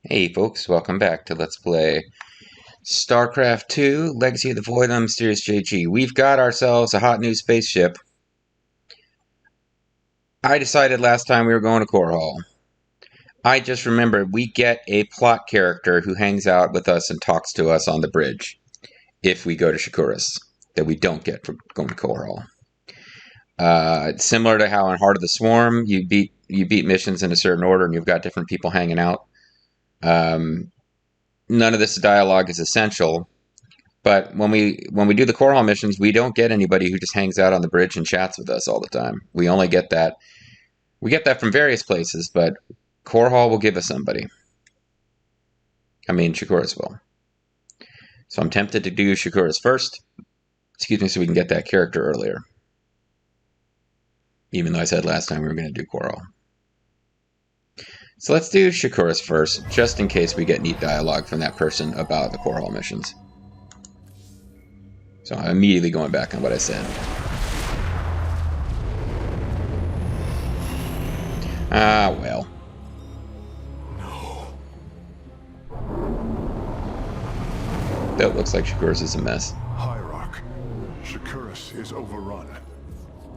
Hey folks, welcome back to Let's Play Starcraft 2, Legacy of the Void on Mysterious JG. We've got ourselves a hot new spaceship. I decided last time we were going to Core Hall. I just remembered we get a plot character who hangs out with us and talks to us on the bridge if we go to Shakuras, that we don't get from going to Core Hall. Similar to how in Heart of the Swarm, you beat missions in a certain order and you've got different people hanging out. None of this dialogue is essential, but when we do the Core Hall missions, we don't get anybody who just hangs out on the bridge and chats with us all the time. We only get that. We get that from various places, but Core Hall will give us somebody. I mean, Shakuras will. So I'm tempted to do Shakuras first. Excuse me, so we can get that character earlier. Even though I said last time we were going to do Core Hall. So let's do Shakuras first, just in case we get neat dialogue from that person about the Core Hall missions. So I'm immediately going back on what I said. Ah, well. No. That looks like Shakuras is a mess. Hierarch, Shakuras is overrun.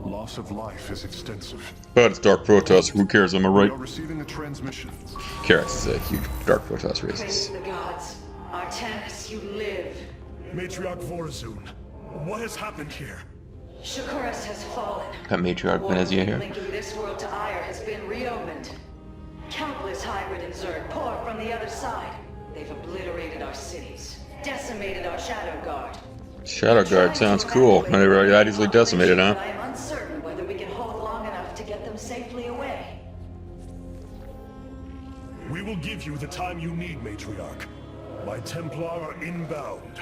Loss of life is extensive. But it's Dark Protoss, who cares, am I right? We are receiving a transmission. Karax is a huge Dark Protoss Praise racist. the gods. Artanis, you live. Matriarch Vorazun, what has happened here? Shakuras has fallen. Got Matriarch Venezia here. Linking this world to Ire has been reopened. Countless hybrid and Zerg pour from the other side. They've obliterated our cities, decimated our Shadow Guard. Shadow Guard sounds cool. They were that easily decimated, huh? I am uncertain whether we can hold long enough to get them safely away. We will give you the time you need, Matriarch. My Templar are inbound.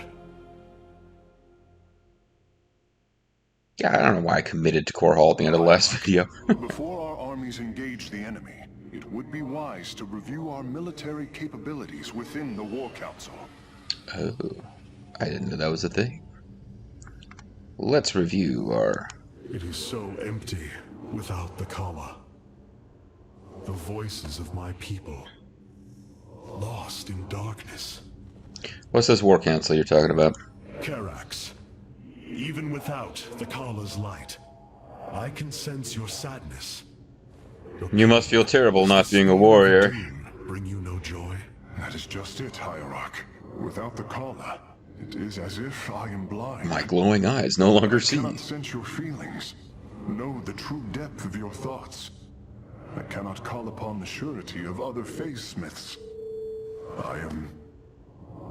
Yeah, I don't know why I committed to Core Hall at the end of the last video. Before our armies engage the enemy, it would be wise to review our military capabilities within the War Council. Oh, I didn't know that was a thing. Let's review our... It is so empty without the Kala. The voices of my people, lost in darkness. What's this War Council you're talking about? Karax, even without the Kala's light, I can sense your sadness. You must feel terrible not being a warrior. Bring you no joy? That is just it, Hierarch. Without the Kala, it is as if I am blind. My glowing eyes no longer see. I cannot sense your feelings, know the true depth of your thoughts. I cannot call upon the surety of other phase-smiths. I am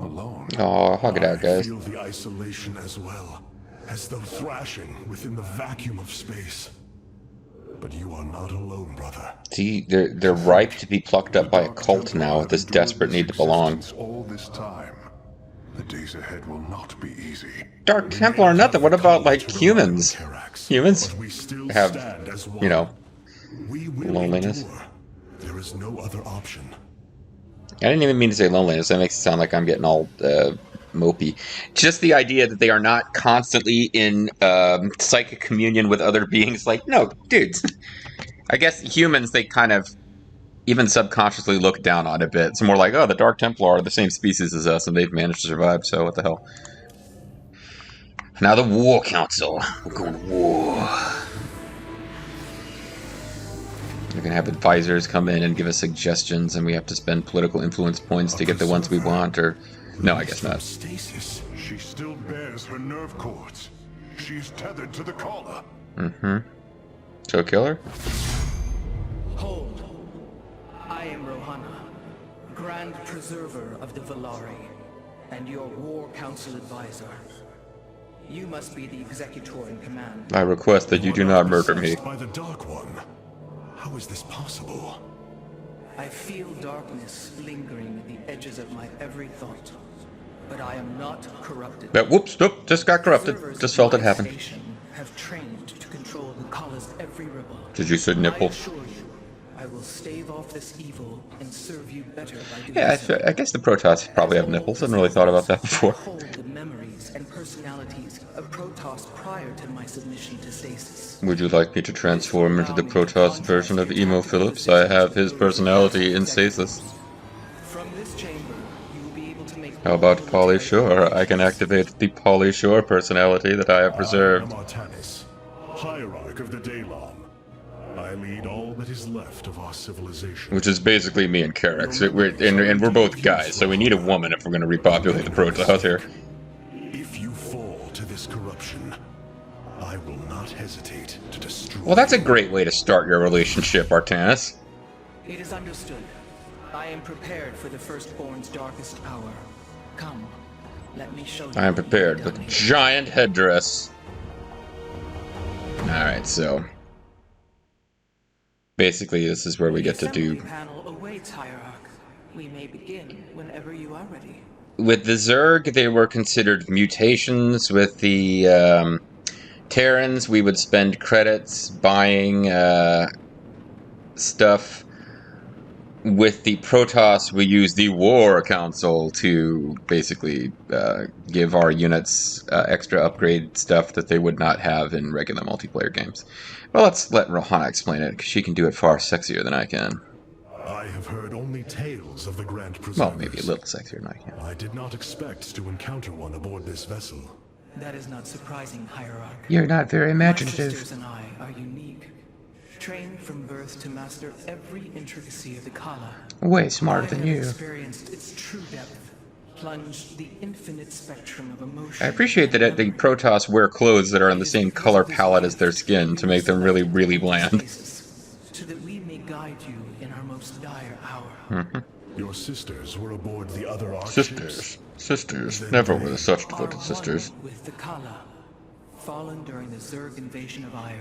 alone. Oh, hug it out, guys. I feel the isolation as well, as though thrashing within the vacuum of space. But you are not alone, brother. See, they're ripe to be plucked up by a cult now with this desperate need to belong. All this time, the days ahead will not be easy. Dark Templar or nothing. What about, like, humans? Humans have, you know, loneliness. There is no other option. I didn't even mean to say loneliness. That makes it sound like I'm getting all mopey. Just the idea that they are not constantly in psychic communion with other beings. Like, no, dudes. I guess humans, they kind of even subconsciously look down on a bit. It's more like, oh, the Dark Templar are the same species as us, and they've managed to survive, so what the hell. Now the War Council. We're going to war. We're going to have advisors come in and give us suggestions, and we have to spend political influence points to get the ones we want, or... No, I guess not. Stasis. She still bears her nerve cords. She's tethered to the collar. Mm-hmm. So kill her? Hold. I am Rohana, Grand Preserver of the Valari, and your War Council advisor. You must be the executor in command. I request that you do not murder me. By the Dark One. How is this possible? I feel darkness lingering at the edges of my every thought, but I am not corrupted. But whoops, nope, just got corrupted. Just felt it happen. Have trained to control the Kala's every rebel. Did you say nipple? I assure you, I will stave off this evil and serve you better by doing Yeah, so. I guess the Protoss probably have nipples. I hadn't really thought about that before. Hold the memories and personalities of Protoss prior to my submission to stasis. Would you like me to transform into the Protoss version of Emo Phillips? I have his personality in stasis. From From this chamber, you will be able to make... How about Pauly Shore? I can activate the Pauly Shore personality that I have preserved. I am Artanis, hierarch of the Daylon. I lead all that is left of our civilization. Which is basically me and Carrick. And we're both guys, so we need a woman if we're going to repopulate the Protoss here. If you fall to this corruption, I will not hesitate to destroy. Well, that's a great way to start your relationship, Artanis. It is understood. I am prepared for the Firstborn's darkest hour. Come, let me show you. I am prepared with a giant headdress. Alright, so... basically, this is where we get to do... panel awaits, Hierarch. We may begin whenever you are ready. With the Zerg, they were considered mutations. With the Terrans, we would spend credits buying stuff. With the Protoss, we use the War Council to basically give our units extra upgrade stuff that they would not have in regular multiplayer games. Well, let's let Rohanna explain it, because she can do it far sexier than I can. I have heard only tales of the Grand Preservers. Well, maybe a little sexier than I can. I did not expect to encounter one aboard this vessel. That is not surprising, Hierarch. You're not very My imaginative. sisters and I are unique. Trained from birth to master every intricacy of the Kala. Way smarter I than have you. experienced its true depth, plunged the infinite spectrum of emotion. I appreciate that the Protoss wear clothes that are on the same color palette as their skin to make them really, really bland. So that we may guide you in our most dire hour. Mm-hmm. Your sisters were aboard the other Arkships. Sisters. Never were such devoted Are sisters. one with the Kala, fallen during the Zerg invasion of Ire.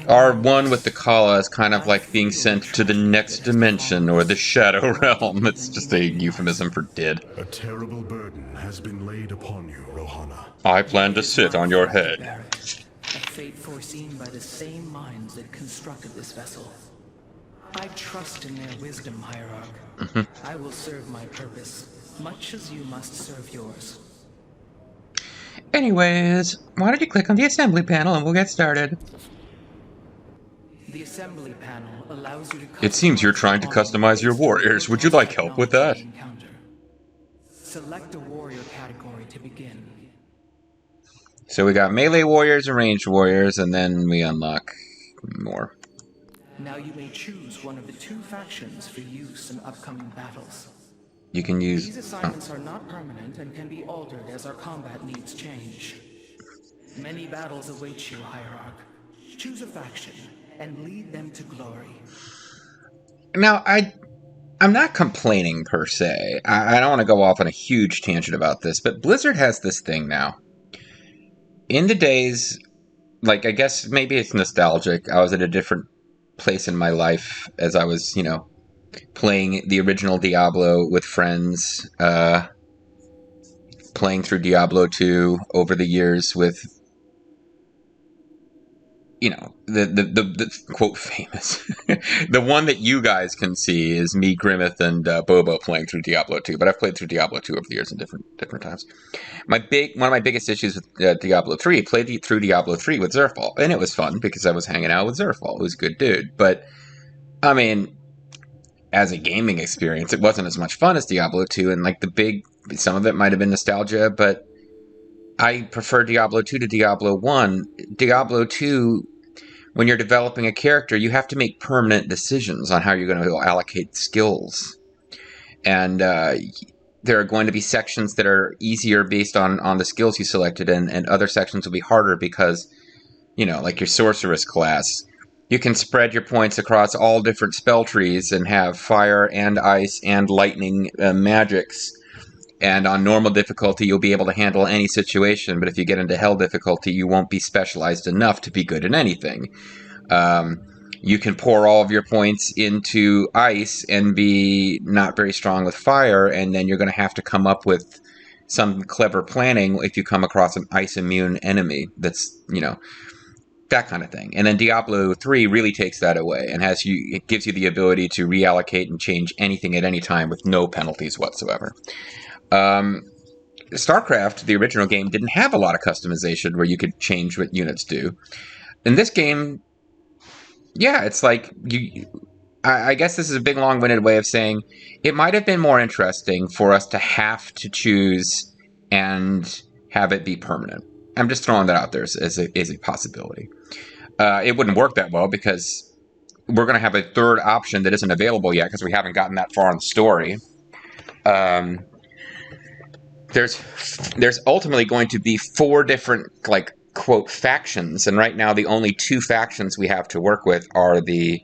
Our one with the Kala is kind of like being sent to the next dimension or the Shadow Realm. It's just a euphemism for dead. A terrible burden has been laid upon you, Rohanna. I plan to sit on your head. A fate foreseen by the same minds that constructed this vessel. I trust in their wisdom, Hierarch. I will serve my purpose, much as you must serve yours. Anyways, why don't you click on the assembly panel and we'll get started. The assembly panel allows you to... It seems you're trying to customize your warriors. Would you like help with that? Select a warrior category to begin. So we got melee warriors and ranged warriors, and then we unlock more. Now you may choose one of the two factions for use in upcoming battles. You can use... These assignments are not permanent and can be altered as our combat needs change. Many battles await you, Hierarch. Choose a faction and lead them to glory. Now, I'm not complaining per se. I don't want to go off on a huge tangent about this, but Blizzard has this thing now. In the days, like, I guess maybe it's nostalgic. I was at a different place in my life as I was, you know, playing the original Diablo with friends, playing through Diablo 2 over the years with, you know, the quote famous, the one that you guys can see is me, Grimmeth, and Bobo playing through Diablo 2. But I've played through Diablo 2 over the years in different times. One of my biggest issues with Diablo 3, played through Diablo 3 with Zerfall, and it was fun because I was hanging out with Zerfall, who's a good dude. But I mean, as a gaming experience, it wasn't as much fun as Diablo 2, and like some of it might have been nostalgia, but I prefer Diablo 2 to Diablo 1. Diablo 2, when you're developing a character, you have to make permanent decisions on how you're going to allocate skills. And there are going to be sections that are easier based on the skills you selected, and other sections will be harder because, you know, like your sorceress class, you can spread your points across all different spell trees and have fire and ice and lightning magics. And on normal difficulty, you'll be able to handle any situation. But if you get into hell difficulty, you won't be specialized enough to be good in anything. You can pour all of your points into ice and be not very strong with fire. And then you're going to have to come up with some clever planning if you come across an ice immune enemy. That's, you know, that kind of thing. And then Diablo 3 really takes that away and it gives you the ability to reallocate and change anything at any time with no penalties whatsoever. Starcraft, the original game, didn't have a lot of customization where you could change what units do. In this game, yeah, it's like I guess this is a big, long-winded way of saying it might have been more interesting for us to have to choose and have it be permanent. I'm just throwing that out there as a possibility. It wouldn't work that well because we're going to have a third option that isn't available yet because we haven't gotten that far in the story. There's ultimately going to be 4 different, like, quote, factions, and right now the only 2 factions we have to work with are the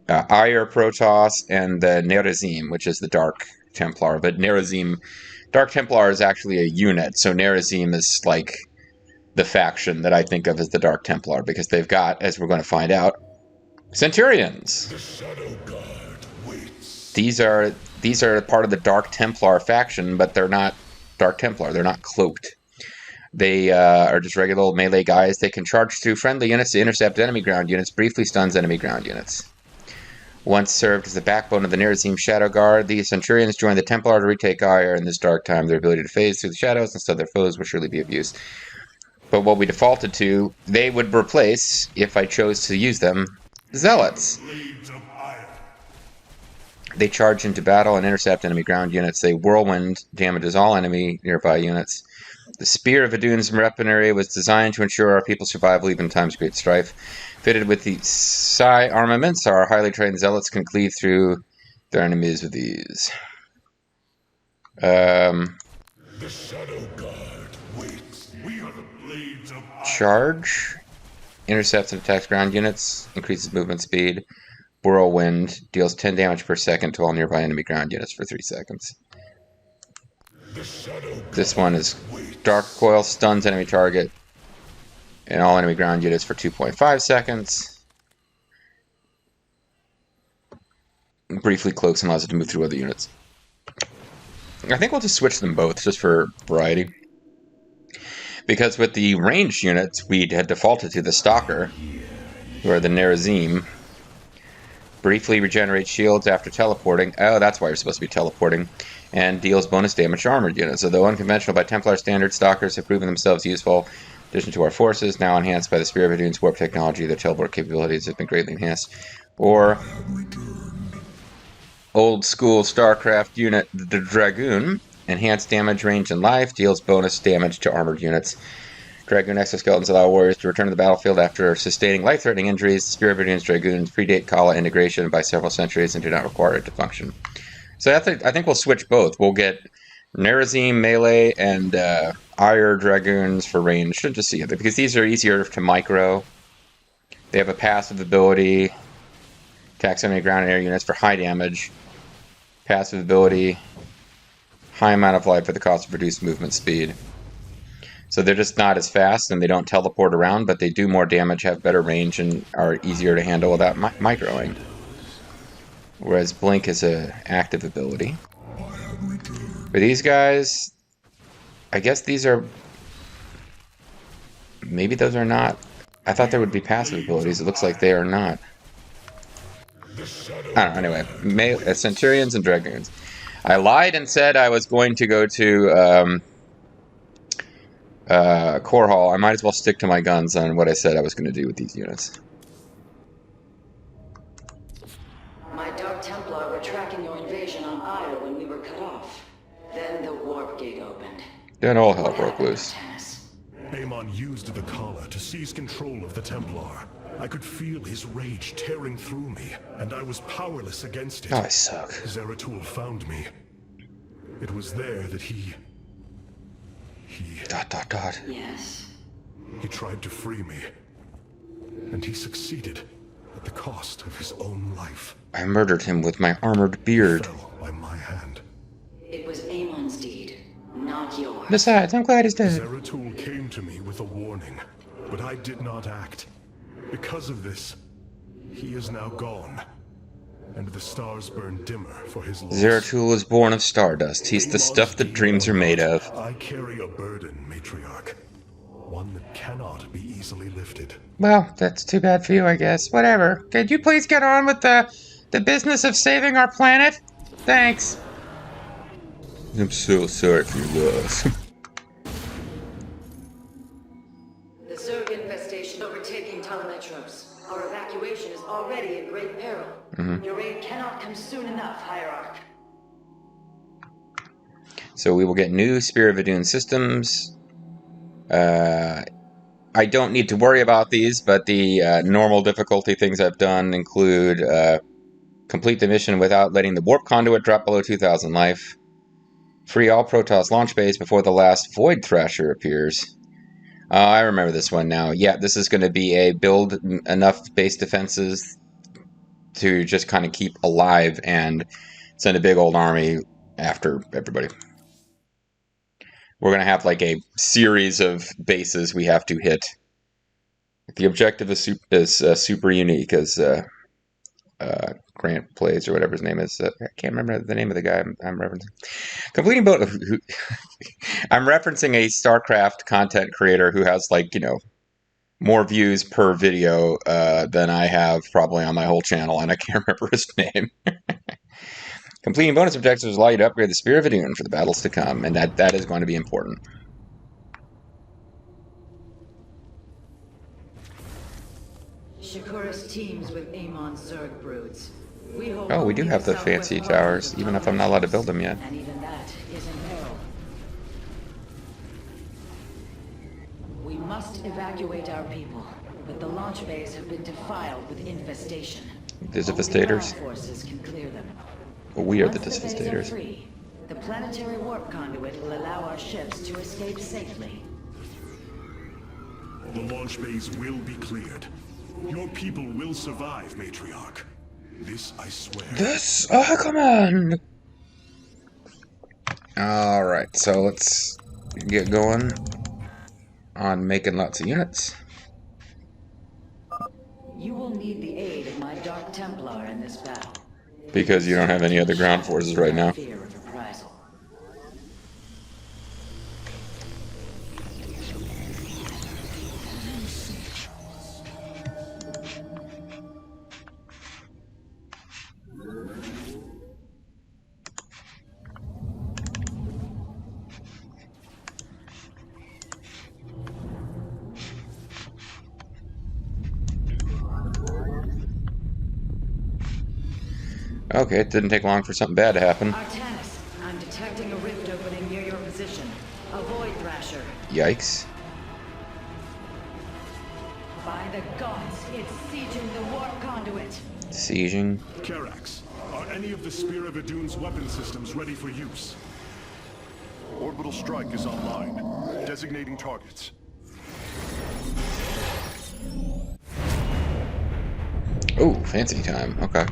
Ire Protoss and the Nerazim, which is the Dark Templar. But Dark Templar is actually a unit, so Nerazim is like the faction that I think of as the Dark Templar, because they've got, as we're going to find out, Centurions. The Shadow Guard waits. These are part of the Dark Templar faction, but they're not Dark Templar. They're not cloaked. They are just regular old melee guys. They can charge through friendly units to intercept enemy ground units, briefly stuns enemy ground units. Once served as the backbone of the Nerazim Shadow Guard, the Centurions join the Templar to retake Ire in this dark time. Their ability to phase through the shadows and stun their foes will surely be of use. But what we defaulted to, they would replace, if I chose to use them, Zealots. They charge into battle and intercept enemy ground units. They whirlwind damages all enemy nearby units. The Spear of Idun's weaponry was designed to ensure our people's survival even in times of great strife. Fitted with the Psi armaments, our highly trained zealots can cleave through their enemies with ease. The Shadow Guard waits. We are the blades of Charge. Intercepts and attacks ground units. Increases movement speed. Whirlwind. Deals 10 damage per second to all nearby enemy ground units for 3 seconds. This one is Dark Coil. Stuns enemy target and all enemy ground units for 2.5 seconds. Briefly cloaks and allows it to move through other units. I think we'll just switch them both, just for variety. Because with the ranged units, we had defaulted to the Stalker, who are the Nerazim. Briefly regenerates shields after teleporting. Oh, that's why you're supposed to be teleporting. And deals bonus damage to armored units. Although unconventional by Templar standards, Stalkers have proven themselves useful. In addition to our forces, now enhanced by the Spear of Idun's warp technology, their teleport capabilities have been greatly enhanced. Or old school Starcraft unit, the Dragoon. Enhanced damage, range, and life. Deals bonus damage to armored units. Dragoon exoskeletons allow warriors to return to the battlefield after sustaining life-threatening injuries. The Spear of Idun's Dragoons predate Kala integration by several centuries and do not require it to function. So I think we'll switch both. We'll get Nerazim melee and Ire Dragoons for range. Should just see it, because these are easier to micro. They have a passive ability. Attacks enemy ground and air units for high damage. Passive ability. High amount of life at the cost of reduced movement speed. So they're just not as fast, and they don't teleport around, but they do more damage, have better range, and are easier to handle without microing. Whereas Blink is an active ability. For these guys, I guess these are... Maybe those are not... I thought there would be passive abilities. It looks like they are not. I don't know, anyway. Centurions and Dragoons. I lied and said I was going to go to Core Hall. I might as well stick to my guns on what I said I was going to do with these units. My Dark Templar were tracking your invasion on Ire when we were cut off. Then the warp gate opened. Then all hell broke loose. Amon used the collar to seize control of the Templar. I could feel his rage tearing through me, and I was powerless against it. Oh, I suck. Zeratul found me. It was there that he... Yes. He tried to free me. And he succeeded at the cost of his own life. I murdered him with my armored beard. He fell by my hand. It was Amon's deed, not yours. Besides, I'm glad he's dead. Zeratul came to me with a warning, but I did not act. Because of this, he is now gone. And the stars burn dimmer for his loss. Zeratul is born of stardust. He's the stuff that dreams are made of. I carry a burden, Matriarch. One that cannot be easily lifted. Well, that's too bad for you, I guess. Whatever. Could you please get on with the business of saving our planet? Thanks. I'm so sorry for your loss. The Zerg infestation overtaking Telemetros. Our evacuation is already in great peril. Your aid So we will get new Spear of Adun systems. I don't need to worry about these, but the normal difficulty things I've done include complete the mission without letting the warp conduit drop below 2,000 life. Free all Protoss launch bays before the last Void Thrasher appears. I remember this one now. Yeah, this is going to be a build enough base defenses to just kind of keep alive and send a big old army after everybody. We're going to have like a series of bases we have to hit. The objective is super unique, as Grant plays, or whatever his name is. I can't remember the name of the guy I'm referencing. Completing boat. I'm referencing a Starcraft content creator who has, like, more views per video than I have probably on my whole channel, and I can't remember his name. Completing bonus objectives allow you to upgrade the Spear of Adun for the battles to come, and that is going to be important. Shakuras teams with Amon's Zerg broods. Oh, we do have the fancy towers, even if I'm not allowed to build them yet. And even that is in peril. We must evacuate our people, but the launch bays have been defiled with infestation. Disvastators? Only our forces can clear them. Well, we are the Once bays are Disvastators. free, the planetary warp conduit will allow our ships to escape safely. The launch bays will be cleared. Your people will survive, Matriarch. This I swear. This I command! Alright, so let's get going on making lots of units. You will need the aid of my Dark Templar in this battle. Because you don't have any other ground forces right now. Fear of reprisal. Okay, it didn't take long for something bad to happen. Artanis, I'm detecting a rift opening near your position. A Void Thrasher. Yikes. By the gods, it's sieging the warp conduit. Sieging. Karax, are any of the Spear of Adun's weapon systems ready for use? Orbital strike is online. Designating targets. Oh, fancy time. Okay.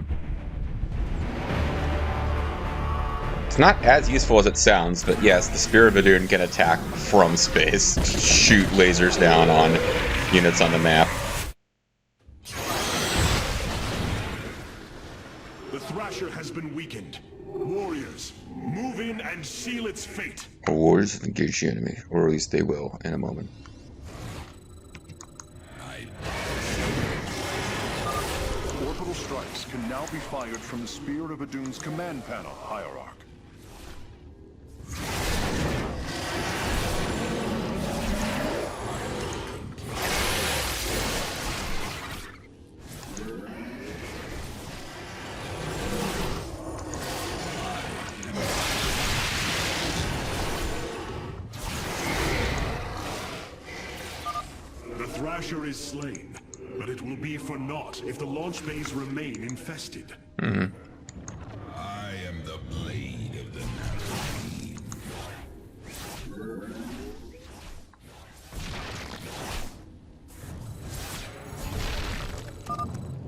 It's not as useful as it sounds, but yes, the Spear of Adun can attack from space. Shoot lasers down on units on the map. The Thrasher has been weakened. Warriors, move in and seal its fate. Warriors engage the enemy, or at least they will in a moment. Orbital strikes can now be fired from the Spear of Adun's command panel, Hierarch. The Thrasher is slain, but it will be for naught if the launch bays remain infested. Mm-hmm. I am the blade of the night.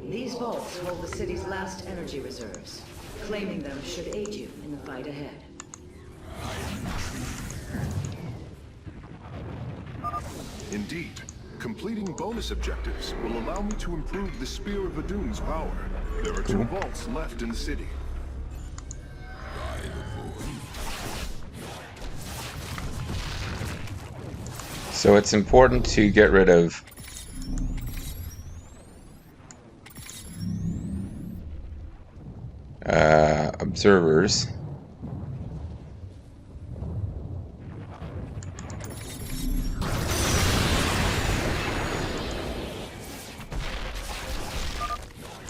These vaults hold the city's last energy reserves. Claiming them should aid you in the fight ahead. Indeed, completing bonus objectives will allow me to improve the Spear of Adun's power. There are two vaults left in the city. So it's important to get rid of observers.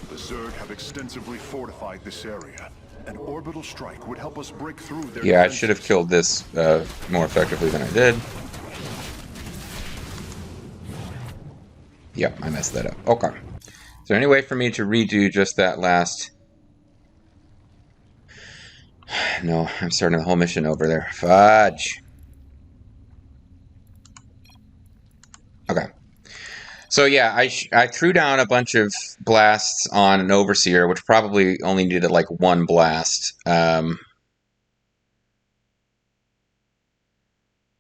The Zerg have extensively fortified this area. An orbital strike would help us break through their Yeah, I defenses. should have killed this more effectively than I did. Yep, I messed that up. Okay. Is there any way for me to redo just that last... No, I'm starting the whole mission over there. Fudge. Okay. So yeah, I threw down a bunch of blasts on an Overseer, which probably only needed like one blast.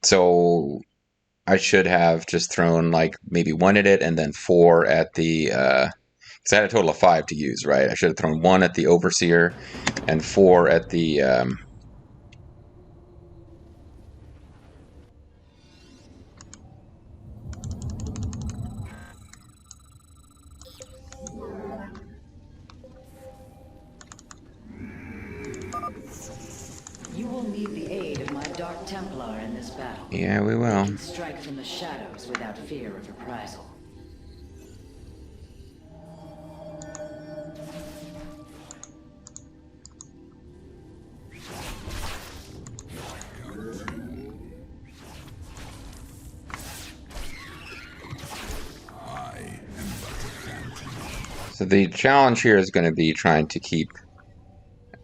So I should have just thrown like maybe one at it and then four at the... because I had a total of 5 to use, right? I should have thrown 1 at the Overseer and 4 at the... You will need the aid of my Dark Templar in this battle. Yeah, we They will. can strike from the shadows without fear of reprisal. So the challenge here is going to be trying to keep...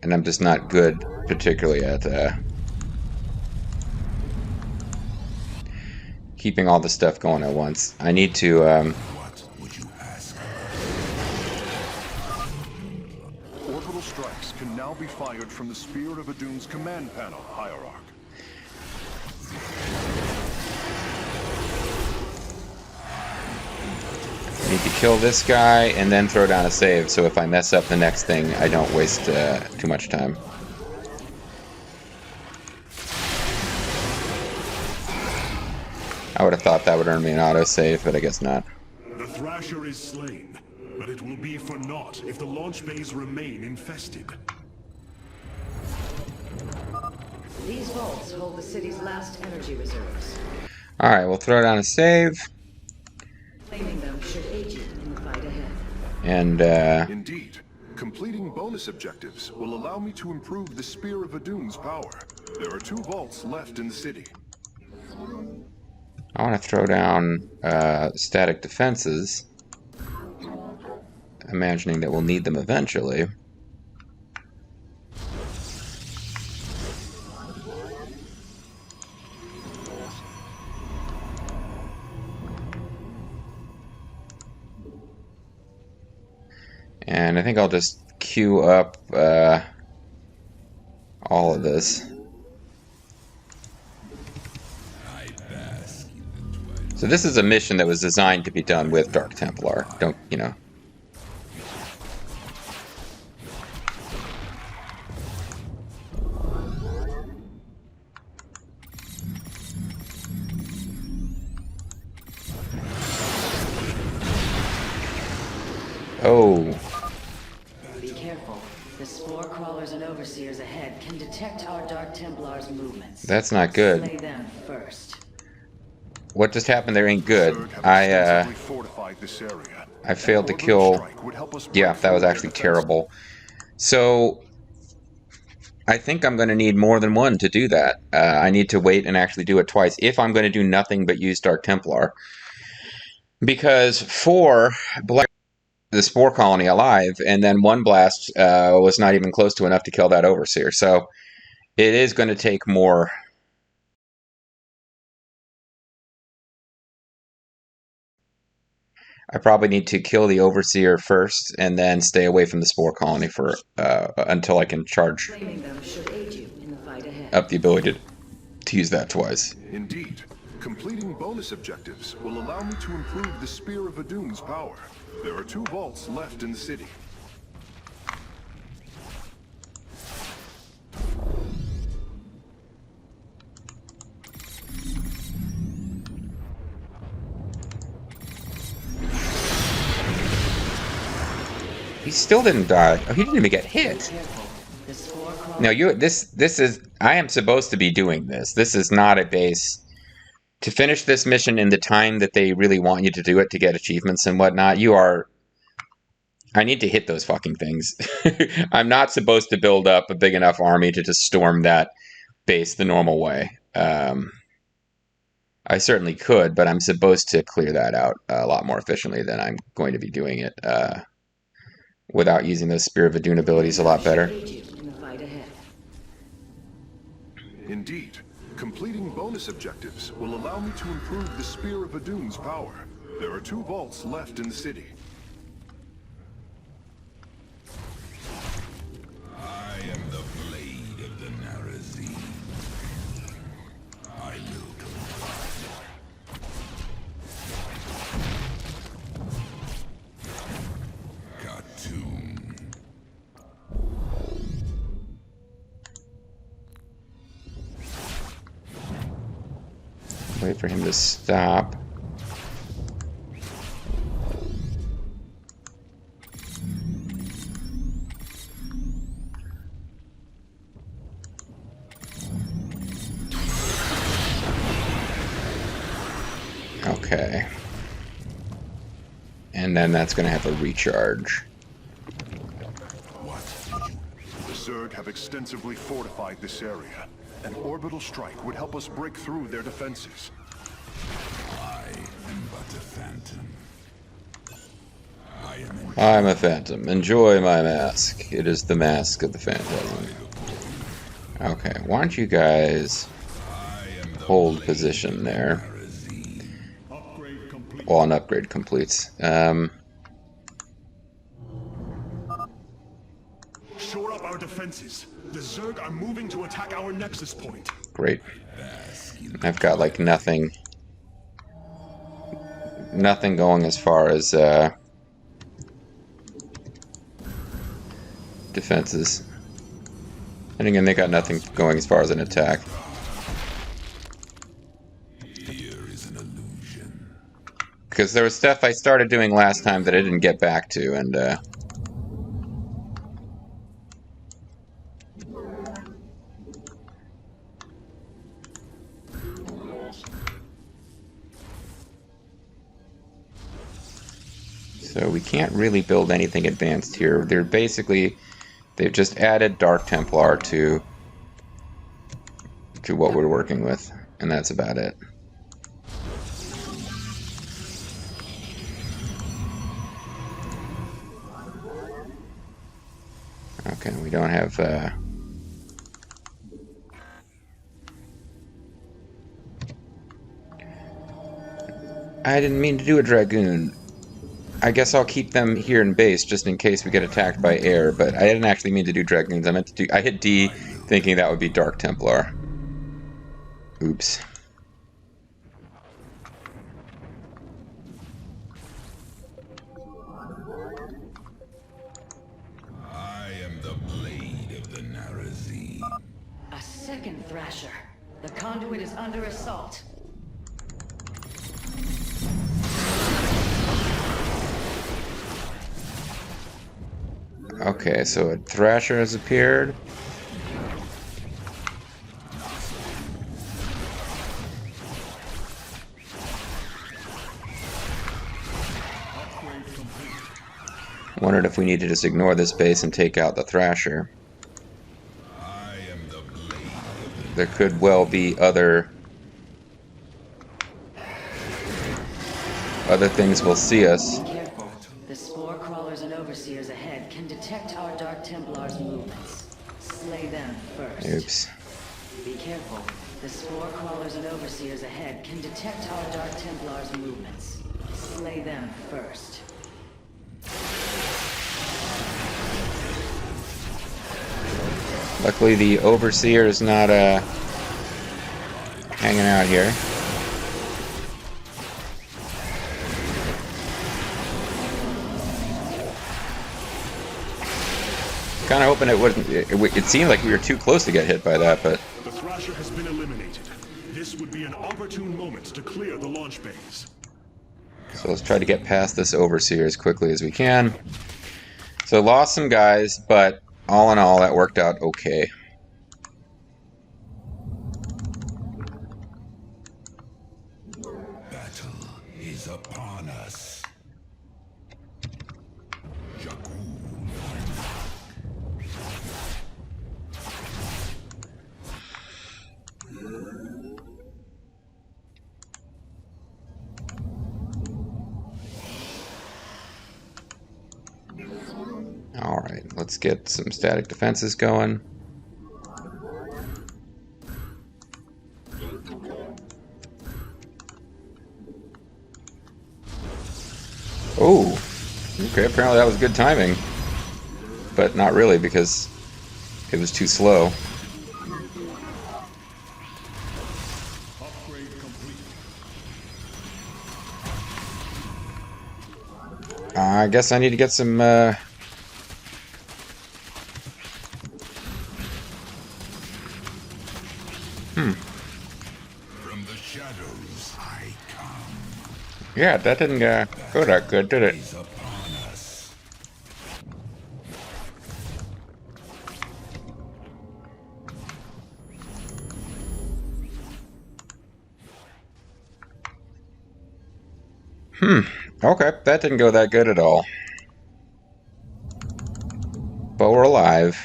And I'm just not good, particularly at... keeping all the stuff going at once. I need to... What would you ask? Orbital strikes can now be fired from the Spear of Adun's command panel, Hierarch. I need to kill this guy and then throw down a save, so if I mess up the next thing, I don't waste too much time. I would have thought that would earn me an autosave, but I guess not. The Thrasher is slain, but it will be for naught if the launch bays remain infested. These vaults hold the city's last energy reserves. Alright, we'll throw down a save. Claiming them should aid you in the fight ahead. And, Indeed, completing bonus objectives will allow me to improve the Spear of Adun's power. There are 2 vaults left in the city. I want to throw down static defenses, imagining that we'll need them eventually. And I think I'll just queue up all of this. So this is a mission that was designed to be done with Dark Templar. Don't, you know. Oh. Be careful. The spore crawlers and overseers ahead can detect our Dark Templars' movements. That's not good. Slay them first. What just happened there ain't good. Zerg have extensively fortified this area. I failed to An orbital kill... strike would help us Yeah, break that was through actually their terrible. So, I think I'm going to need more than one to do that. I need to wait and actually do it twice if I'm going to do nothing but use Dark Templar. Because 4 black the Spore Colony alive, and then 1 blast was not even close to enough to kill that Overseer. So, it is going to take more... I probably need to kill the Overseer first, and then stay away from the Spore Colony for until I can charge Claiming them should aid you in the fight ahead. up the ability to use that twice. Indeed, completing bonus objectives will allow me to improve the Spear of Adun's power. There are 2 vaults left in the city. He still didn't die. Oh, he didn't even get hit. Careful. The spore crawlers... No, this is... I am supposed to be doing this. This is not a base. To finish this mission in the time that they really want you to do it to get achievements and whatnot, you are... I need to hit those fucking things. I'm not supposed to build up a big enough army to just storm that base the normal way. I certainly could, but I'm supposed to clear that out a lot more efficiently than I'm going to be doing it without using those Spear of Adun abilities a lot better. Indeed, completing bonus objectives will allow me to improve the Spear of Adun's power. There are 2 vaults left in the city. I am the blade of the Narazim. I will Khartoum. Wait for him to stop. Okay. And then that's going to have a recharge. The Zerg have extensively fortified this area. An orbital strike would help us break through their defenses. I am but a phantom. I'm a phantom. Enjoy my mask. It is the mask of the phantasm. Okay, why don't you guys hold position there while an upgrade completes. Shore up our defenses. The Zerg are moving to attack our nexus point. Great. I've got like nothing going as far as defenses. And again, they got nothing going as far as an attack. Because there was stuff I started doing last time that I didn't get back to, and so we can't really build anything advanced here. They've just added Dark Templar to what we're working with, and that's about it. Okay, we don't have I didn't mean to do a Dragoon. I guess I'll keep them here in base just in case we get attacked by air, but I didn't actually mean to do Dragoons. I hit D thinking that would be Dark Templar. Oops. I am the blade of the Narazim. A second Thrasher. The conduit is under assault. Okay, so a Thrasher has appeared. Wondered if we need to just ignore this base and take out the Thrasher. I am the blade. There could well be other things will see us. Be careful. The spore crawlers and overseers ahead can detect our Dark Templars' movements. Slay them first. Oops. Be careful. The spore crawlers and overseers ahead can detect our Dark Templars' movements. Slay them first. Luckily, the Overseer is not hanging out here. Kind of hoping it wouldn't. It seemed like we were too close to get hit by that, but The Thrasher has been eliminated. This would be an opportune moment to clear the launch bays. so let's try to get past this Overseer as quickly as we can. So lost some guys, but all in all, that worked out okay. Battle is upon us. Shakuras. Let's get some static defenses going. Oh, okay, apparently that was good timing. But not really, because it was too slow. Upgrade complete. I guess I need to get some, From the shadows I come. Yeah, that didn't go that good, did it? Is upon us. Okay, that didn't go that good at all. But we're alive.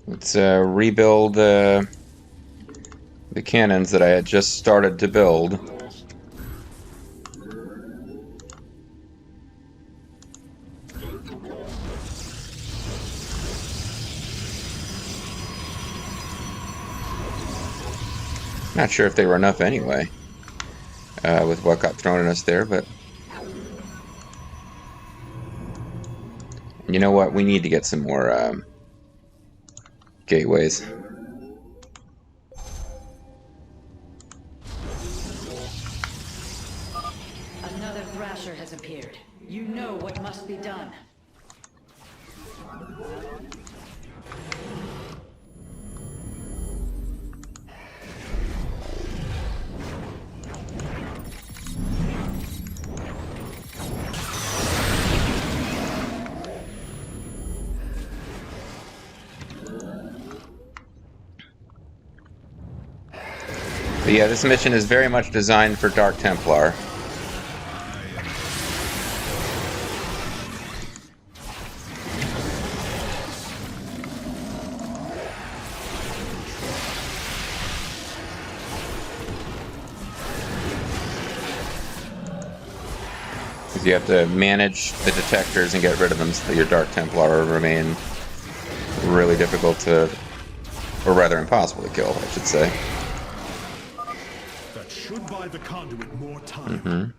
Let's rebuild the cannons that I had just started to build. Not sure if they were enough anyway, with what got thrown at us there, but... You know what? We need to get some more gateways. Another Thrasher has appeared. You know what must be done. But yeah, this mission is very much designed for Dark Templar. Because you have to manage the detectors and get rid of them so that your Dark Templar will remain really difficult to, or rather impossible to kill, I should say. That should buy the conduit more time.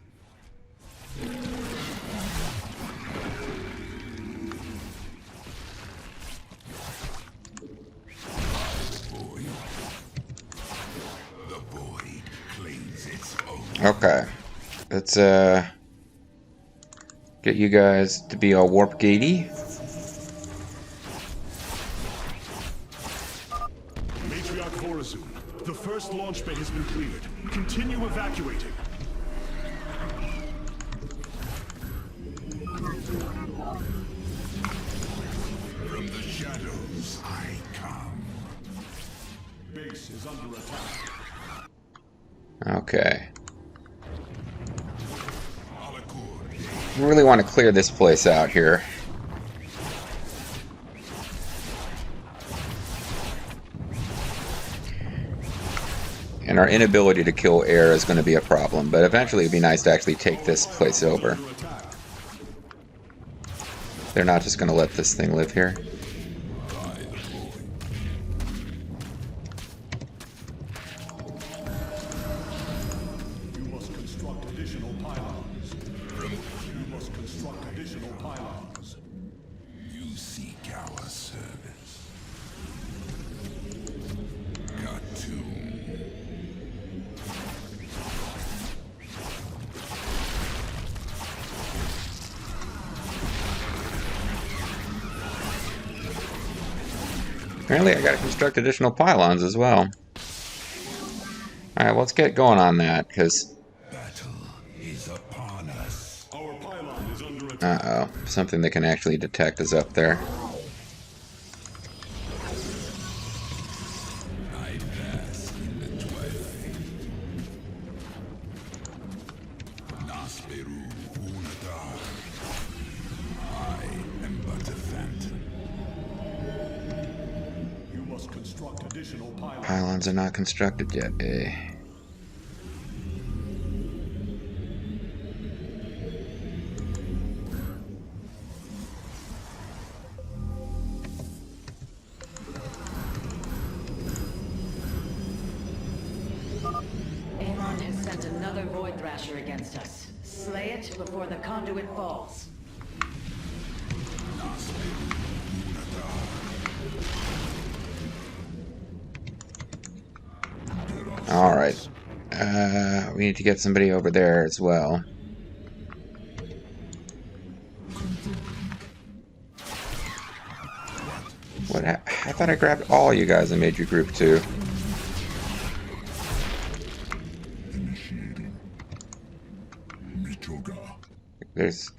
The void claims its own. Okay. Let's get you guys to be all warp gatey. Matriarch Horizon, the first launch bay has been cleared. Continue evacuating. From the shadows I come. Base is under attack. Okay. We really want to clear this place out here. And our inability to kill air is going to be a problem, but eventually it'd be nice to actually take this place over. They're not just going to let this thing live here. You must construct additional pylons. You must construct additional pylons. You seek our service. Got to. Apparently I gotta construct additional pylons as well. Alright, let's get going on that, because... Battle is upon us. Our pylon is under attack. Uh-oh. Something that can actually detect is up there. I bask in the twilight. Nasperu Unatar. I am but a phantom. You must construct additional pylons. Pylons are not constructed yet, eh? Void Thrasher against us. Slay it before the conduit falls. Alright. We need to get somebody over there as well. What? I thought I grabbed all you guys and made you group 2. Initiating. Mitoga. There's...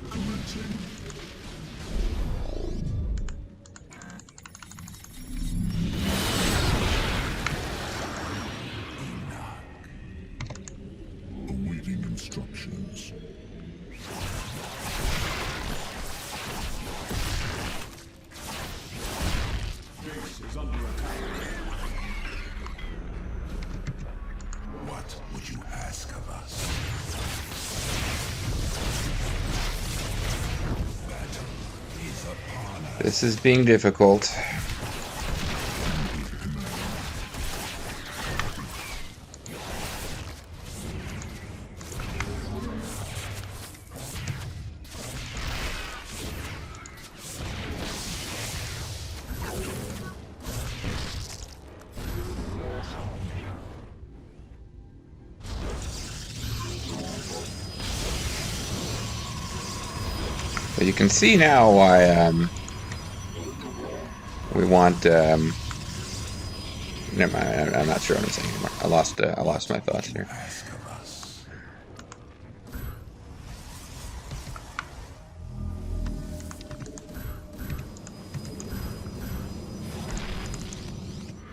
Commencing. Awaiting instructions. Base is under attack. What would you ask of us? Battle is upon us. This is being difficult. But you can see now why we want. Never mind. I'm not sure what I'm saying anymore. I lost my thoughts here. Ask of us.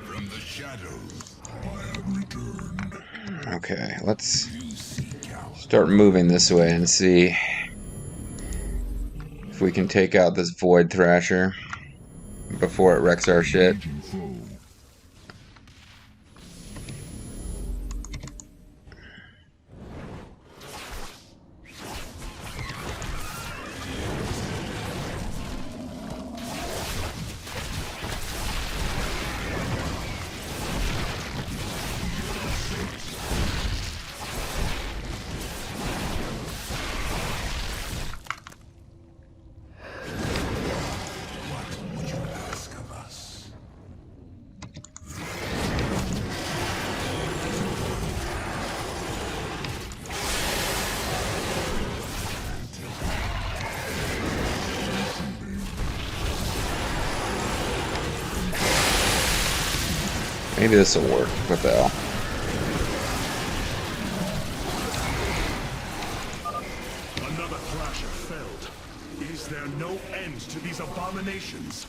From the shadows, I have returned. Okay, let's You seek out. start moving this way and see if we can take out this Void Thrasher before it wrecks our shit. Engaging foe. What would you ask of us? Maybe this will work. What the hell? Another Thrasher felled. Is there no end to these abominations?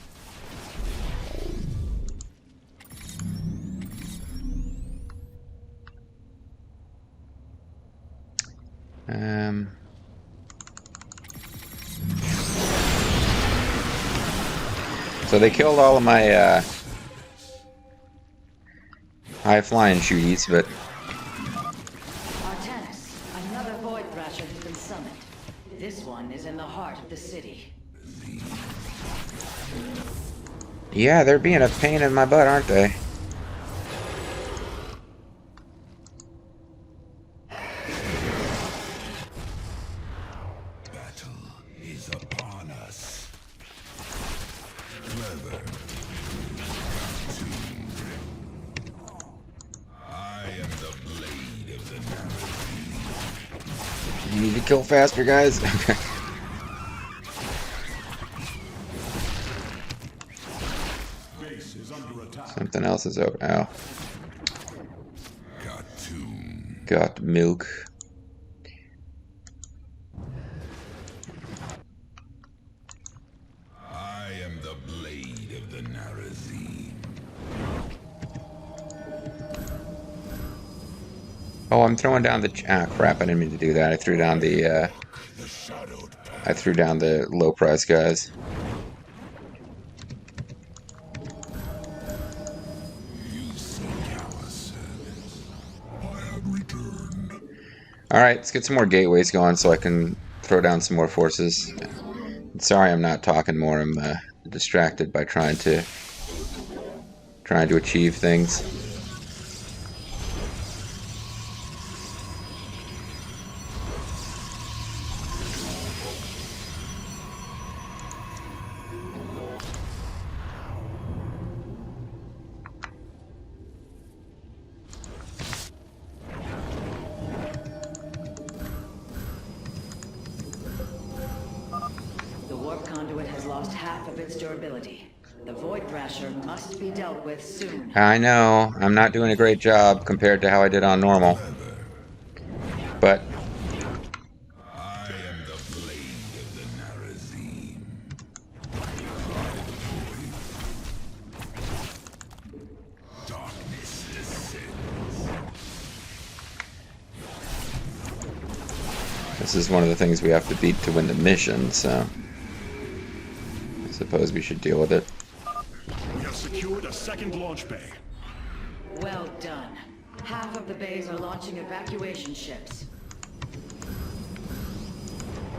So they killed all of my high flying shooties, but Artanis, another Void Thrasher has been summoned. This one is in the heart of the city. yeah, they're being a pain in my butt, aren't they? Battle is upon us. Clever. I am the blade of the narrow. You need to kill faster, guys. Base is under attack. Something else is over. Oh, Cartoon. got milk. I am the blade of the Narazim. Oh, I'm throwing down the. Ah, crap! I didn't mean to do that. I threw down the. The shadowed path. I threw down the low price guys. You seek our service. I have returned. All right, let's get some more gateways going so I can throw down some more forces. Sorry, I'm not talking more. I'm distracted by trying to achieve things. conduit has lost half of its durability. The Void Thrasher must be dealt with soon. I know, I'm not doing a great job compared to how I did on normal. But I am the blade of the Narazim. Darkness descends. this is one of the things we have to beat to win the mission, so I suppose we should deal with it. We have secured a second launch bay. Well done. Half of the bays are launching evacuation ships.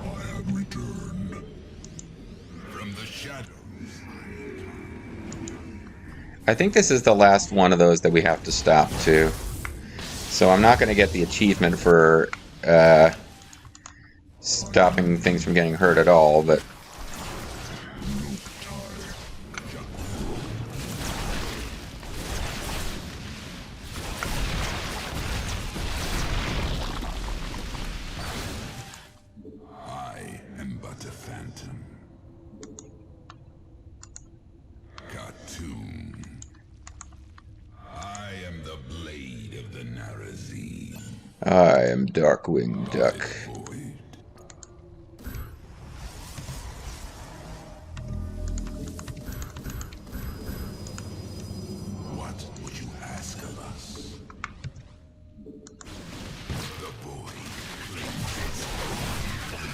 I have returned from the shadows. I think this is the last one of those that we have to stop too. So I'm not going to get the achievement for stopping things from getting hurt at all, but I am but a phantom. Khartoum. I am the blade of the Narazim. I am Darkwing Duck. Void. What would you ask of us? The void claims its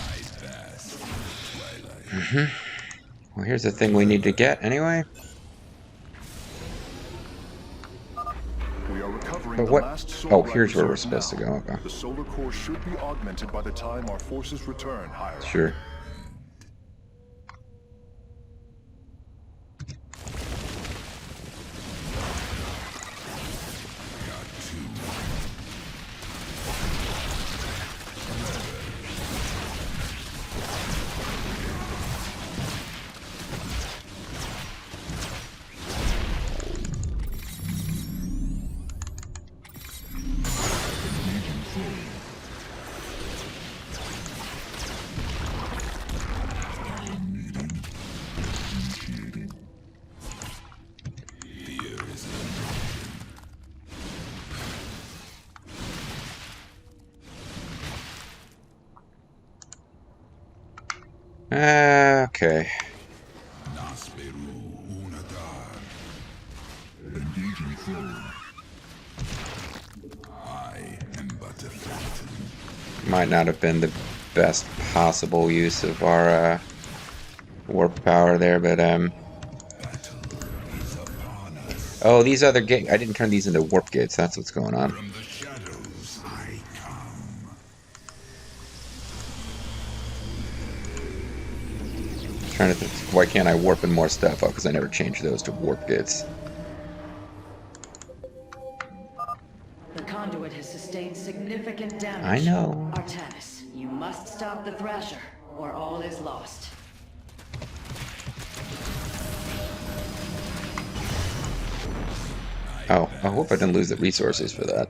I pass twilight. Well, here's the thing we need to get anyway. We are recovering But the what? last Oh, solar here's where we're reserve supposed to now. go. Okay. The solar core should be augmented by the time our forces return, Hierarch. Sure. Okay. Nasperu Unadar. Engaging foe. I am but a phantom. Might not have been the best possible use of our warp power there, but Battle is upon us. oh, these other gate. I didn't turn these into warp gates. That's what's going on. From the shadows I come. Trying to think, why can't I warp in more stuff? Oh, because I never changed those to warp gates. The conduit has sustained significant damage. I know. Artanis, you must stop the Thrasher, or all is lost. Oh, I hope I didn't lose the resources for that.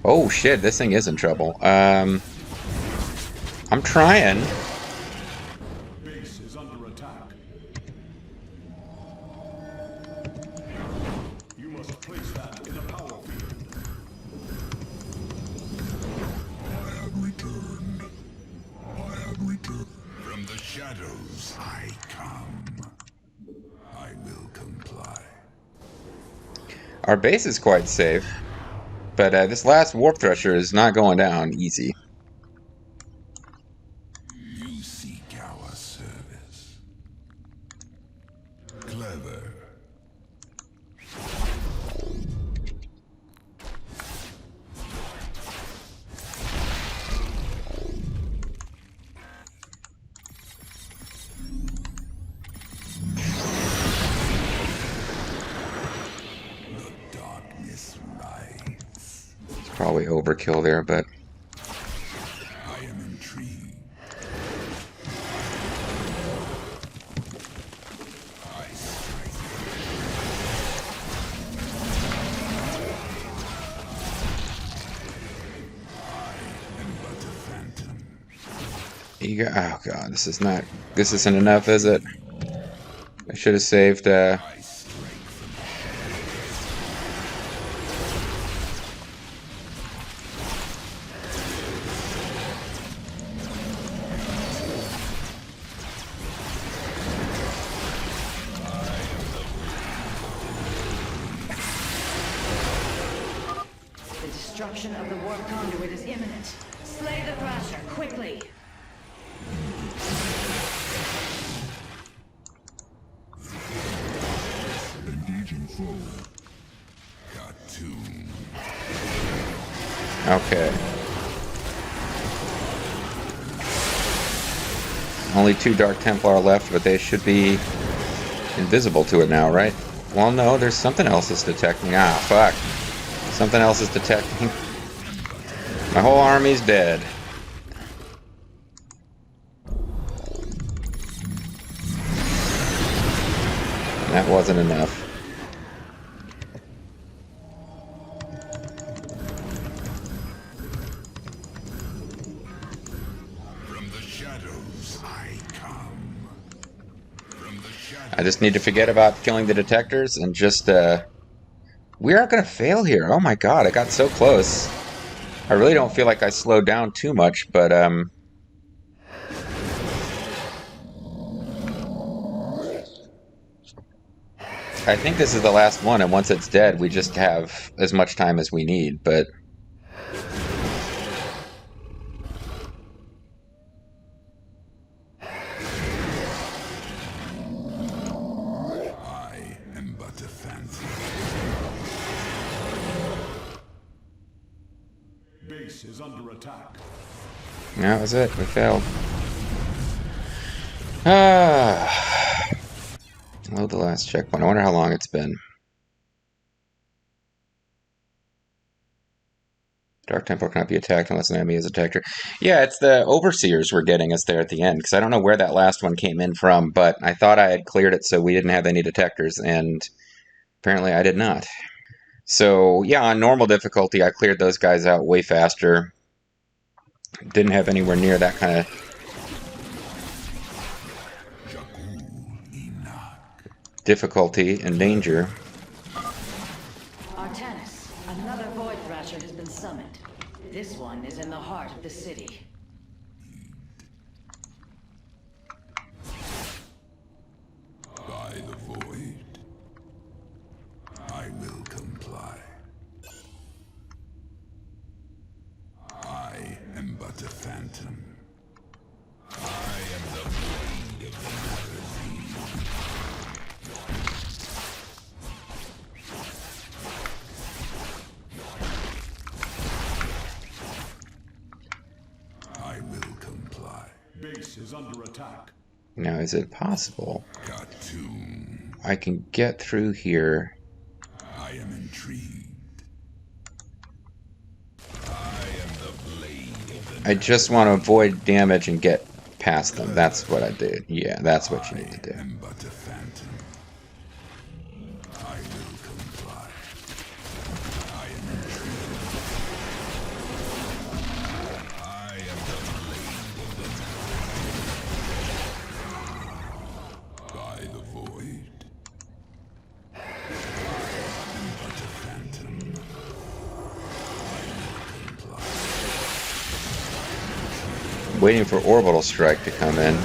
Oh shit, this thing is in trouble. I'm trying. Base is under attack. You must place that in a power field. I have returned. I have returned. From the shadows I come. I will comply. Our base is quite safe, but this last warp thresher is not going down easy. You seek our service. Clever. The darkness rides. Probably overkill there, but I am intrigued. I strike. Oh god, this is not. This isn't enough, is it? I should have saved. The destruction of the warp conduit is imminent. Slay the Thrasher, quickly! Engaging foe. Got two. Okay. Only 2 Dark Templar left, but they should be invisible to it now, right? Well, no, there's something else that's detecting. Ah, fuck. Something else is detecting. My whole army's dead. That wasn't enough. From the shadows I come. From the shadows. I just need to forget about killing the detectors and just, we aren't gonna fail here. Oh my god, I got so close. I really don't feel like I slowed down too much, but, I think this is the last one, and once it's dead, we just have as much time as we need, but... I am but a phantom. Base is under attack. That was it. We failed. Ah. Load the last checkpoint. I wonder how long it's been. Dark Templar cannot be attacked unless an enemy is a detector. Yeah, it's the Overseers we're getting us there at the end, because I don't know where that last one came in from, but I thought I had cleared it so we didn't have any detectors, and apparently I did not. So, yeah, on normal difficulty, I cleared those guys out way faster. Didn't have anywhere near that kind of difficulty and danger. Artanis, another Void Thrasher has been summoned. This one is in the heart of the city. By the void, I will comply. I am but a phantom. I am the blade of the magazine. I will comply. Base is under attack. Now, is it possible Got two. I can get through here? I am intrigued. I am the blade of the I just want to avoid damage and get past them. That's what I did. Yeah, that's what you need to do. I am but a phantom. I will comply. I am intrigued. I am the blade of the by the void. I am but a phantom. I will comply. Waiting for Orbital Strike to come in.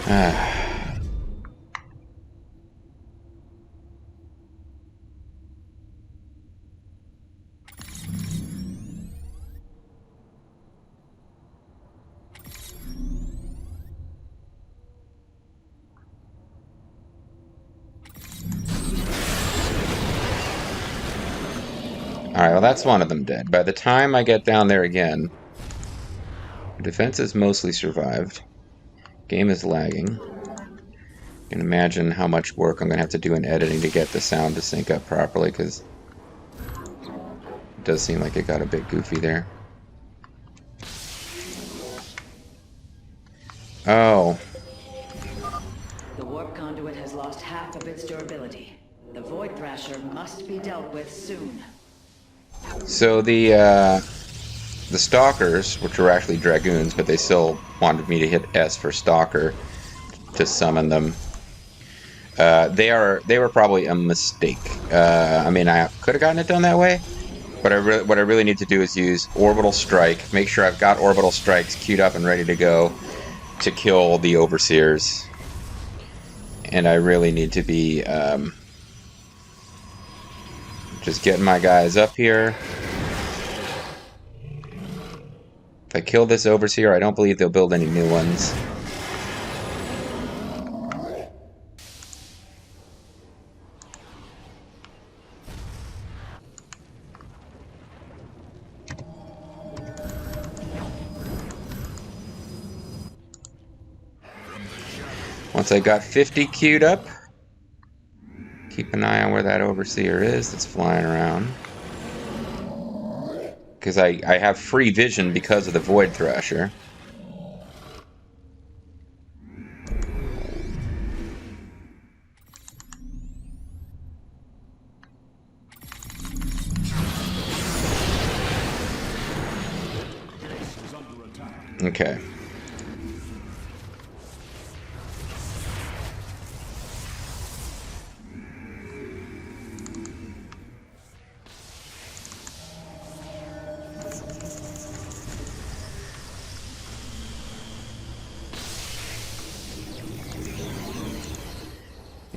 Ah. Alright, well that's one of them dead. By the time I get down there again, defense has mostly survived. Game is lagging. You can imagine how much work I'm going to have to do in editing to get the sound to sync up properly, because it does seem like it got a bit goofy there. Oh, Thrasher must be dealt with soon. So the Stalkers, which were actually Dragoons, but they still wanted me to hit S for Stalker to summon them. They were probably a mistake. I mean, I could have gotten it done that way, but what I really need to do is use Orbital Strike. Make sure I've got Orbital Strikes queued up and ready to go to kill the Overseers. And I really need to be just getting my guys up here. If I kill this Overseer, I don't believe they'll build any new ones. Once I got 50 queued up, keep an eye on where that Overseer is that's flying around. Because I have free vision because of the Void Thrasher. Okay.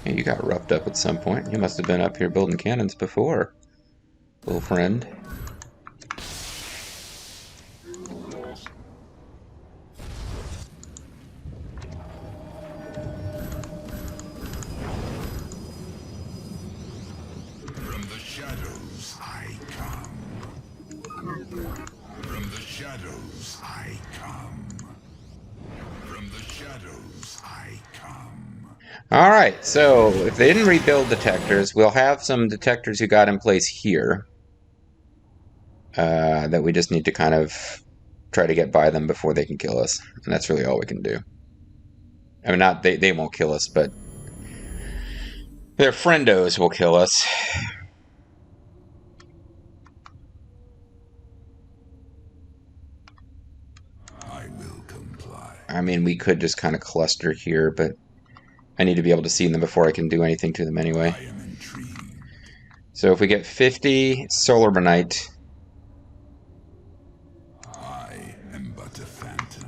You got roughed up at some point. You must have been up here building cannons before, little friend. From the shadows I come. From the shadows I come. From the shadows I come. Alright, so if they didn't rebuild detectors, we'll have some detectors who got in place here. That we just need to kind of try to get by them before they can kill us. And that's really all we can do. I mean, not they won't kill us, but their friendos will kill us. I will comply. I mean, we could just kind of cluster here, but I need to be able to see them before I can do anything to them anyway. I am intrigued. So if we get 50 Solar Bonite, I am but a phantom.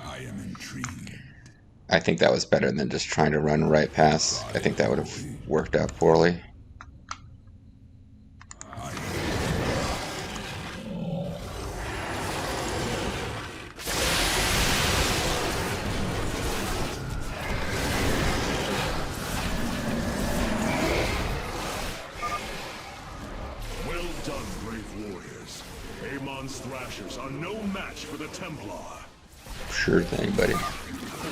I am intrigued. I think that was better than just trying to run right past. I think that would have worked out poorly. Well done, brave warriors. Amon's Thrashers are no match for the Templar. Sure thing, buddy. The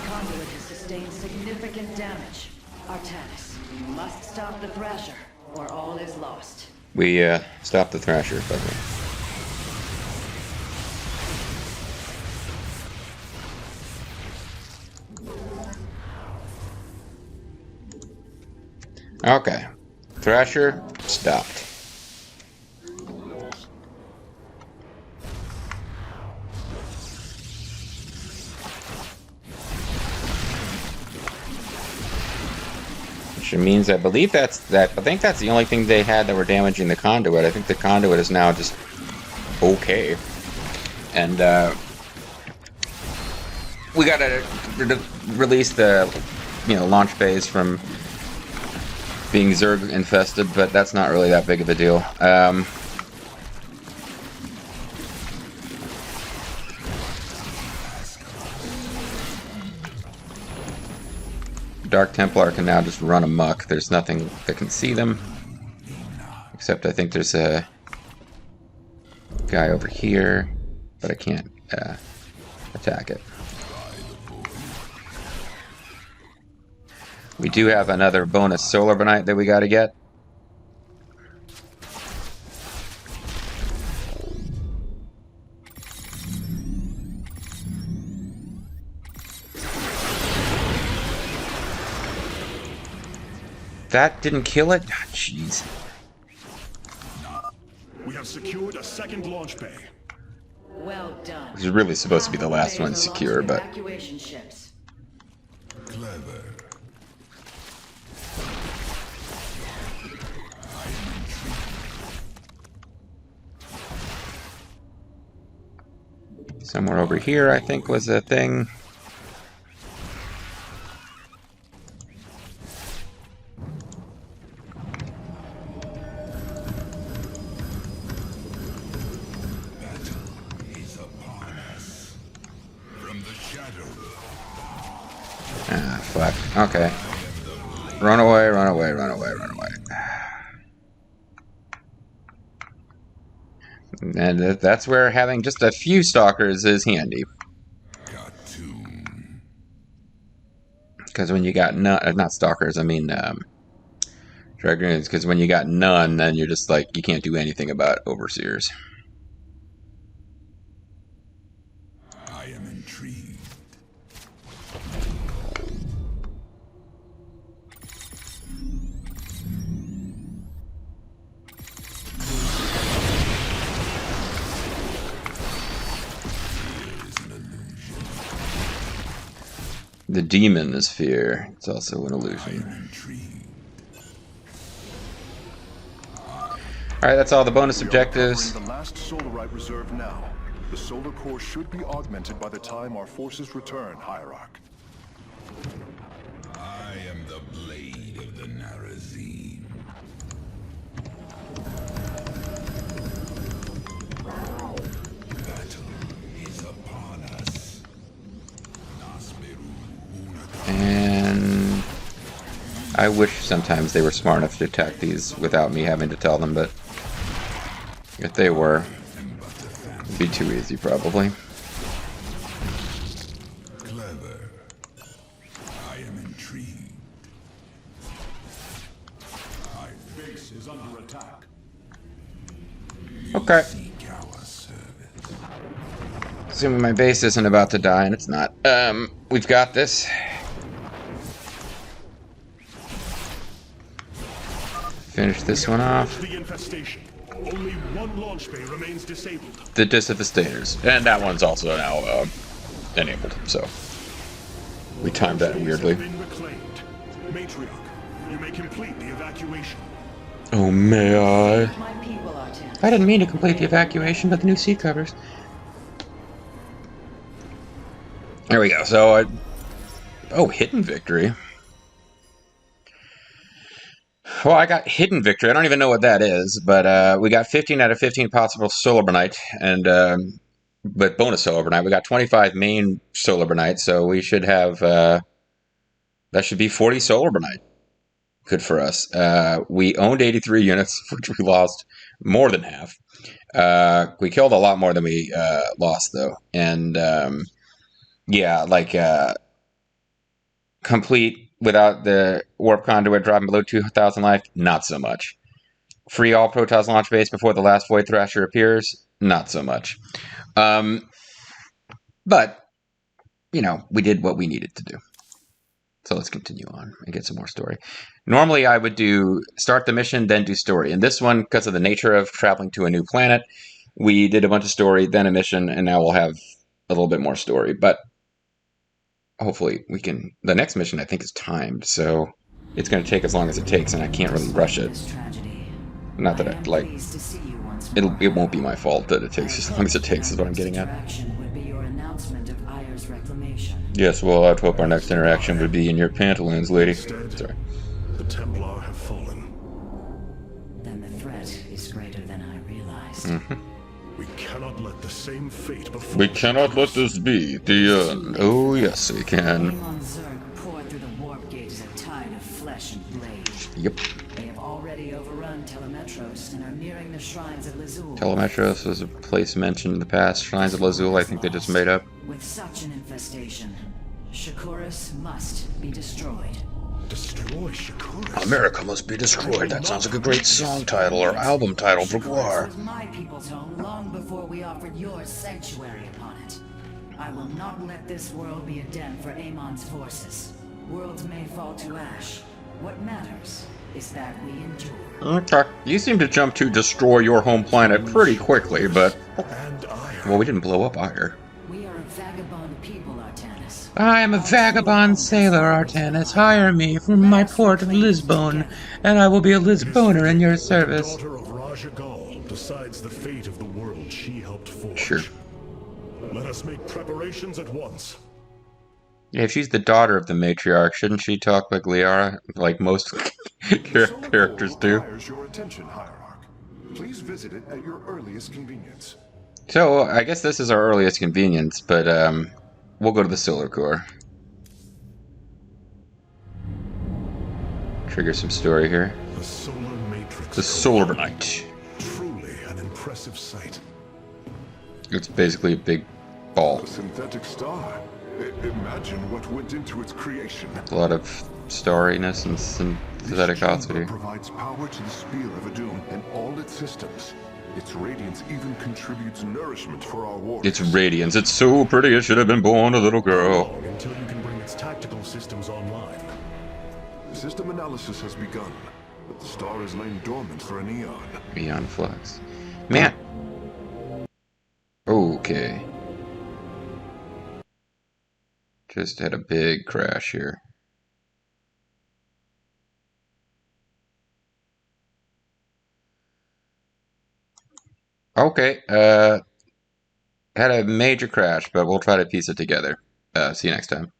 conduit has sustained significant damage. Artanis, you must stop the Thrasher, or all is lost. We stopped the Thrasher, by the way. Okay. Thrasher stopped. Which means I believe that's that. I think that's the only thing they had that were damaging the conduit. I think the conduit is now just okay, and we gotta release the launch bays from being Zerg infested, but that's not really that big of a deal. Dark Templar can now just run amok. There's nothing that can see them. Except I think there's a guy over here, but I can't attack it. We do have another bonus solar bonite that we got to get. That didn't kill it? Jeez. We have secured a second launch bay. Well done. This is really supposed to be the last one secure, but... Evacuation ships. Clever. Somewhere over here, I think, was a thing. Ah, fuck. Okay. Run away, run away, run away, run away. And that's where having just a few stalkers is handy. Because when you got none, not stalkers, I mean dragoons. Because when you got none, then you're just like, you can't do anything about overseers. I am intrigued. The demon is fear. It's also an illusion. Alright, that's all the bonus objectives. The last Solarite reserve now. The solar core should be augmented by the time our forces return, Hierarch. I am the blade of the Narazim. Battle is upon us. And I wish sometimes they were smart enough to attack these without me having to tell them, but if they were, it'd be too easy probably. Clever. I am intrigued. My base is under attack. Okay. Seek our service. Assuming my base isn't about to die, and it's not. We've got this. Finish this one off. The infestation. Only one launch bay remains disabled. The Devastators. And that one's also now enabled, so we timed that weirdly. Been reclaimed. Matriarch, you may complete the evacuation. Oh, may I? My people, Artanis. I didn't mean to complete the evacuation, but the new seat covers. There we go. So, oh, hidden victory. Well, I got hidden victory. I don't even know what that is, but we got 15 out of 15 possible solar bonite, and but bonus solar bonite. We got 25 main solar bonite, so we should have that should be 40 solar bonite. Good for us. We owned 83 units, which we lost more than half. We killed a lot more than we lost, though, and yeah, like complete. Without the warp conduit dropping below 2,000 life, not so much. Free all Protoss launch base before the last Void Thrasher appears, not so much. But, you know, we did what we needed to do. So let's continue on and get some more story. Normally I would start the mission, then do story. In this one, because of the nature of traveling to a new planet, we did a bunch of story, then a mission, and now we'll have a little bit more story. But hopefully we can... The next mission, I think, is timed, so it's going to take as long as it takes, and I can't really rush it. Not that I, like... It won't be my fault that it takes as long as it takes, is what I'm getting at. Yes, well, I'd hope our next interaction would be in your pantaloons, lady. Instead, Sorry. the Templar have fallen. Then the threat is greater than I realized. We cannot let the same fate befall. We cannot let this be the end. Oh, yes, we can. Amon Zerg poured through the warp gate as a tide of flesh and blade. Yep. They have already overrun Telemetros and are nearing the shrines of Lazul. Telemetros was a place mentioned in the past. Shrines of Lazul, I think they just made up. With such an infestation, Shakuras must be destroyed. Destroy Shakuras? America must be destroyed. That sounds like a great song title or album title for Guar. Was my people's home long before we offered your sanctuary upon it. I will not let this world be a den for Amon's forces. Worlds may fall to ash. What matters is that we endure. Okay. You seem to jump to destroy your home planet pretty quickly, but... And I... Well, we didn't blow up Ire. We are a vagabond people, Artanis. I am a vagabond sailor, Artanis. Hire me from my port of Lisbon, and I will be a Lisboner in your service. The daughter of Raja Gal decides the fate of the world she helped forge. Sure. Let us make preparations at once. Yeah, if she's the daughter of the matriarch, shouldn't she talk like Liara, like most characters do? Requires your attention, Hierarch. Please visit it at your earliest convenience. So, I guess this is our earliest convenience, but we'll go to the Solar Core. Trigger some story here. The solar matrix. The Solar Knight. Truly an impressive sight. It's basically a big ball. A synthetic star. Imagine what went into its creation. A lot of starriness and synthetic This chamber osity. provides power to the Spear of Adum and all its systems. Its radiance even contributes nourishment for our warriors. Its radiance. It's so pretty it should have been born a little girl. Until you can bring its tactical systems online. System analysis has begun, but the star has lain dormant for an eon. Beyond flux. Man. Okay. Just had a big crash here. Okay, had a major crash, but we'll try to piece it together. See you next time.